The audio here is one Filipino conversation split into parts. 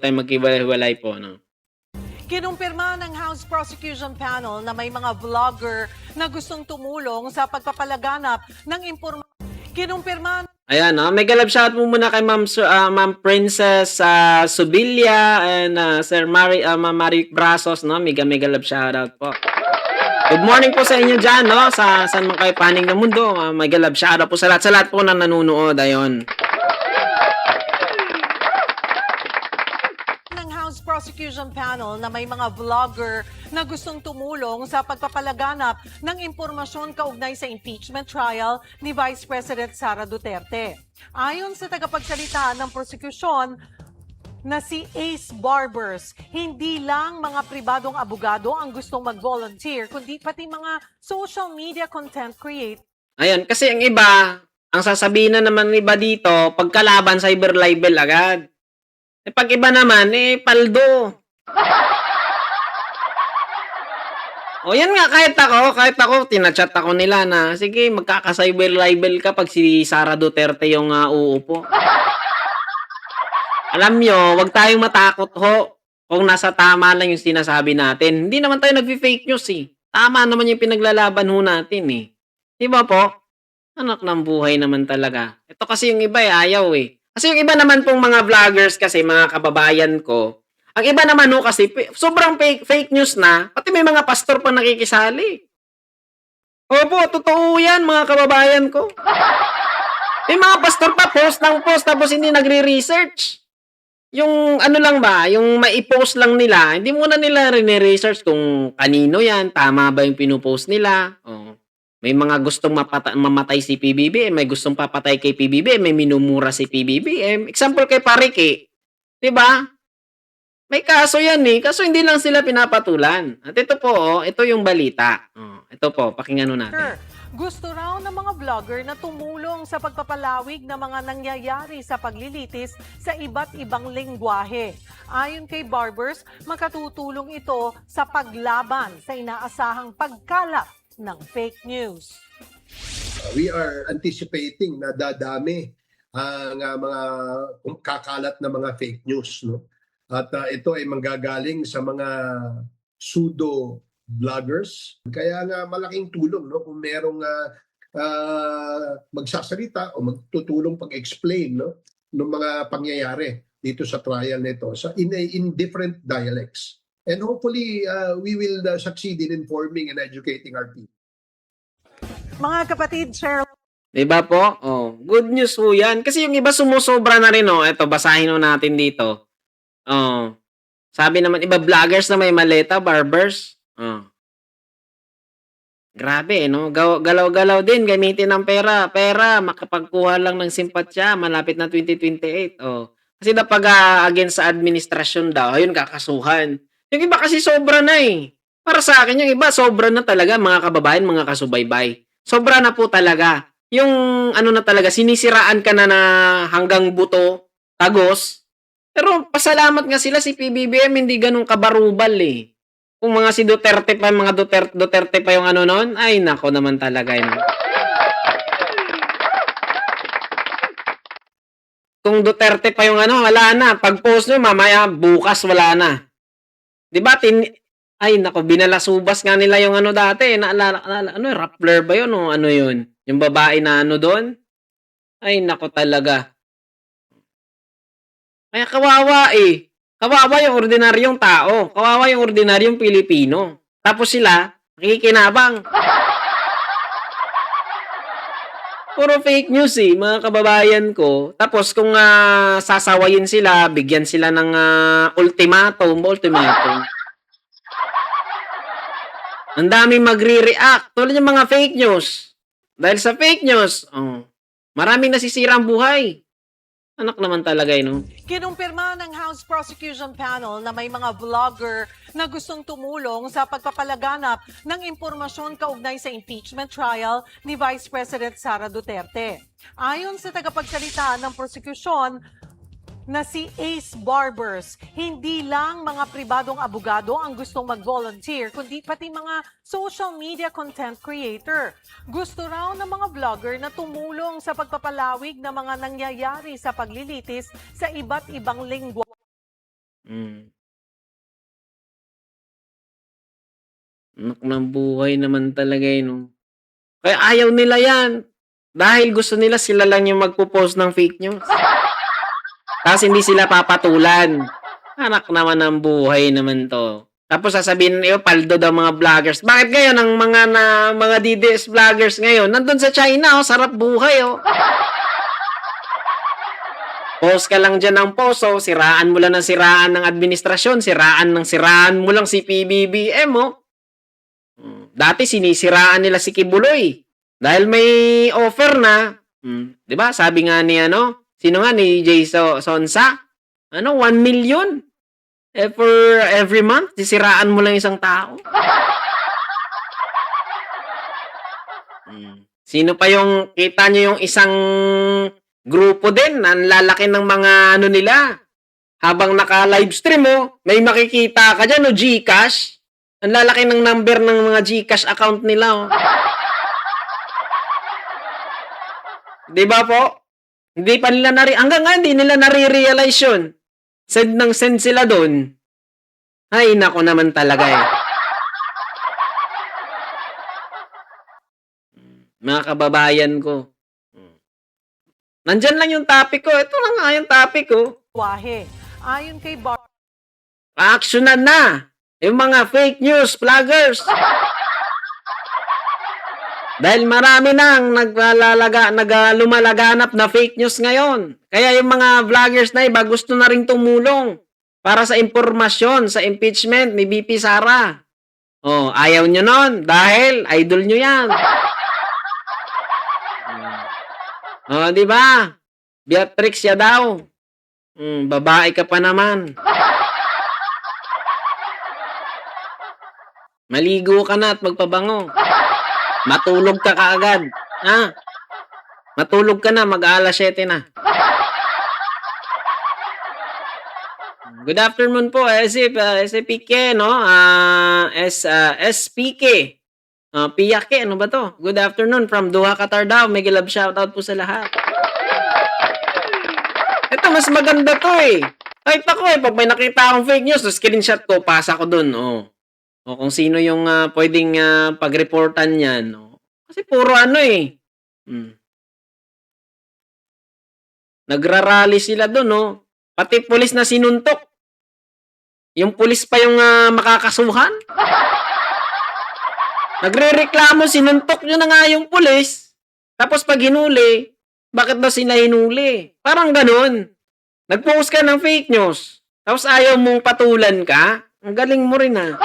Tayo maghiwalay po, no? Kinumpirma ng House Prosecution Panel na may mga vlogger na gustong tumulong sa pagpapalaganap ng impormasyon. Kinumpirma. Ayan, no? May galab shout po muna kay Ma'am Princess Subilia and Sir Ma'am Marie Brasos, no? Mega galab shoutout po. Good morning po sa inyo dyan, no? Saan man kayo paning ng mundo. May galab shoutout po sa lahat po na nanonood. Ayon. House Prosecution Panel na may mga vlogger na gustong tumulong sa pagpapalaganap ng impormasyon kaugnay sa impeachment trial ni Vice President Sara Duterte. Ayon sa tagapagsalita ng prosekusyon na si Ace Barbers, hindi lang mga pribadong abogado ang gustong mag-volunteer, kundi pati mga social media content creators. Ayan, kasi ang iba, ang sasabihin na naman ng iba dito, pagkalaban cyber libel agad. Pag iba naman, paldo. O yan nga, kahit ako, tinachat ako nila na, sige, magkaka-cyber libel ka pag si Sara Duterte yung uupo. Alam nyo, wag tayong matakot ho kung nasa tama lang yung sinasabi natin. Hindi naman tayo nag-fake news eh. Tama naman yung pinaglalaban ho natin eh. Diba po? Anak ng buhay naman talaga. Ito kasi yung iba ayaw eh. Kasi yung iba naman pong mga vloggers kasi, mga kababayan ko, ang iba naman ho kasi, sobrang fake news na, pati may mga pastor pa nakikisali. Opo, totoo yan mga kababayan ko. May mga pastor pa, post tapos hindi nagre-research. Yung ano lang ba, yung mai-post lang nila, hindi muna nila rin-research kung kanino yan, tama ba yung pinupost nila. Oh. May mga gustong mamatay si PBBM, may gustong papatay kay PBBM, may minumura si PBBM. Example kay Pariki, 'di ba? May kaso 'yan eh, kaso hindi lang sila pinapatulan. At ito po, ito yung balita. Ito po, pakinggan natin. Gusto raw ng mga vlogger na tumulong sa pagpapalawig ng mga nangyayari sa paglilitis sa iba't ibang lengguwahe. Ayon kay Barbers, makatutulong ito sa paglaban sa inaasahang pagkalat ng fake news. We are anticipating na dadami ang mga kakalat na mga fake news, no? At ito ay manggagaling sa mga pseudo vloggers. Kaya nga malaking tulong, no, kung merong magsasalita o magtutulong pag-explain, no, ng mga pangyayari dito sa trial nito in different dialects. And hopefully, we will succeed in informing and educating our people. Mga kapatid, share. Diba po? Oh, good news po yan. Kasi yung iba sumusobra na rin, oh. Ito, basahin natin dito. Oh, sabi naman, iba vloggers na may maleta, barbers. Oh. Grabe, no? Galaw-galaw din, gamitin ng pera. Makapagkuha lang ng simpatsya, malapit na 2028. Oh. Kasi napag against sa administrasyon daw, ayun, kakasuhan. Yung iba kasi sobra na eh. Para sa akin, yung iba sobra na talaga, mga kababayan, mga kasubaybay. Sobra na po talaga. Yung ano na talaga, sinisiraan ka na hanggang buto, tagos. Pero pasalamat nga sila, si PBBM hindi ganun kabarubal eh. Kung mga si Duterte pa, mga Duterte pa yung ano nun, ay nako naman talaga yun. Kung Duterte pa yung ano, wala na. Pag-post nyo, mamaya, bukas, wala na. Diba? Ay, nako, binalasubas nga nila yung ano dati. Naalala, ano, Rappler ba yun o ano yun? Yung babae na ano doon? Ay, nako talaga. Kaya kawawa eh. Kawawa yung ordinaryong tao. Kawawa yung ordinaryong Pilipino. Tapos sila, nakikinabang. Puro fake news eh, mga kababayan ko. Tapos kung sasawayin sila, bigyan sila ng ultimatum. Ang daming magre-react. Tulad yung mga fake news. Dahil sa fake news, maraming nasisira ang buhay. Anak naman talaga yun. Kinumpirma ng House Prosecution Panel na may mga vlogger na gustong tumulong sa pagpapalaganap ng impormasyon kaugnay sa impeachment trial ni Vice President Sara Duterte. Ayon sa tagapagsalita ng prosekusyon na si Ace Barbers, hindi lang mga pribadong abogado ang gustong mag-volunteer, kundi pati mga social media content creator. Gusto raw ng mga vlogger na tumulong sa pagpapalawig ng mga nangyayari sa paglilitis sa iba't ibang lengguwahe. Hmm. Anak ng buhay naman talaga, eh, 'no? Kaya ayaw nila 'yan. Dahil gusto nila sila lang yung magpo-post ng fake news. Tapos hindi sila papatulan. Anak naman ng buhay naman 'to. Tapos sasabihin nila, paldo daw mga vloggers. Bakit ngayon ang mga DDS vloggers ngayon nandun sa China, oh, sarap buhay, oh. Post ka lang diyan ng post, oh, siraan mo lang ng siraan ng administrasyon, siraan mo lang si PBBM, oh. Dati sinisiraan nila si Kibuloy. Dahil may offer na, 'di ba? Sabi nga ni sino nga ni Jay Sonsa, 1 million for every month, sisiraan mo lang isang tao. Sino pa yung kita niyo yung isang grupo din, ang lalaki ng mga nila. Habang naka-livestream mo, may makikita ka diyan, GCash. Ang lalaki ng number ng mga GCash account nila, oh. 'Di ba po? Hindi pa nila hanggang ngayon hindi nila nare-realize 'yun. Send ng send sila doon. Ay nako naman talaga, eh. Mga kababayan ko. Nandiyan lang yung topic ko. Ito lang nga yung topic ko. Wahe. Ayon kay Aksyonan na yung mga fake news vloggers. Dahil marami nang lumalaganap na fake news ngayon. Kaya yung mga vloggers na iba gusto na ring tumulong para sa impormasyon sa impeachment ni VP Sara. Oh, ayaw nyo nun dahil idol nyo yan. Oh, di ba? Beatrix ya daw. Babae ka pa naman. Maligo ka na at magpabango. Matulog ka kaagad. Ha? Matulog ka na, mag-aalas 7 na. Good afternoon po, SPK, no? SPK. Piyake, ano ba to? Good afternoon from Doha, Qatar daw. May love shoutout po sa lahat. Ito, mas maganda to, eh. Kahit ako, pag may nakita akong fake news, screenshot ko, pasa ko dun, oh. O kung sino yung pwedeng pag-reportan yan. No? Kasi puro nagrarally sila doon, no? Pati pulis na sinuntok. Yung pulis pa yung makakasuhan. Nagre-reklamo, sinuntok nyo na nga yung pulis. Tapos pag hinuli, bakit daw sila hinuli? Parang ganun. Nag-post ka ng fake news. Tapos ayaw mong patulan ka. Ang galing mo rin, ha?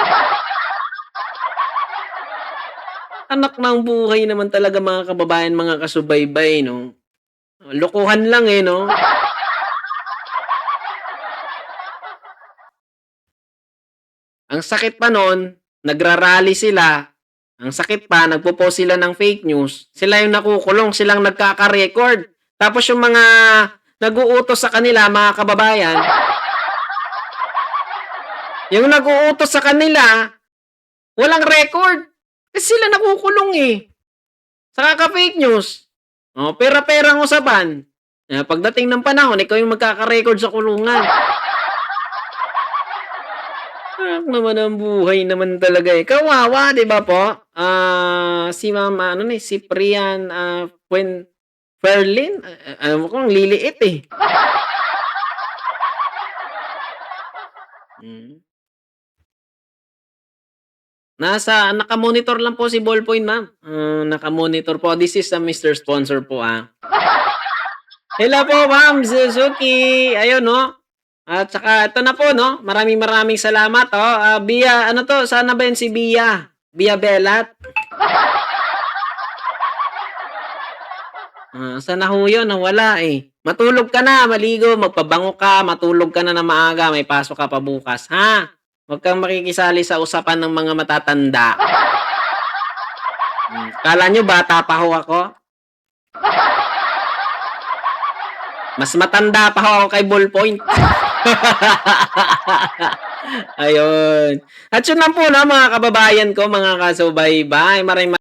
Anak ng buhay naman talaga, mga kababayan, mga kasubaybay, no? Lokohan lang, no? Ang sakit pa nun, nagrarally sila. Ang sakit pa, nagpo-post sila ng fake news. Sila yung nakukulong, silang nagkaka-record. Tapos yung mga nag-uutos sa kanila, mga kababayan, yung nag-uutos sa kanila, walang record. Kasi sila nakukulong, eh. Sa kaka-fake news. Oh, pera-pera ang usapan. Pagdating ng panahon, ikaw yung magkaka-record sa kulungan. Naman ang buhay naman talaga, eh. Kawawa, di ba po? Si Mama, si Prian Ferlin, alam ko, ang liliit, eh. Naka-monitor lang po si Ballpoint, ma'am. Naka-monitor po. This is a Mr. Sponsor po, Hello po, Ma'am Suzuki. Ayun, no? At saka, ito na po, no? Maraming salamat, oh. Bia, sana ba yun si Bia? Bia Belat? Sana ho yun? Wala, eh. Matulog ka na, maligo, magpabango ka, matulog ka na maaga, may pasok ka pa bukas, ha? Huwag kang makikisali sa usapan ng mga matatanda. Kala nyo bata pa ho ako? Mas matanda pa ho ako kay Ballpoint. Ayun. At yun lang po, mga kababayan ko, mga kasubaybay. Maraming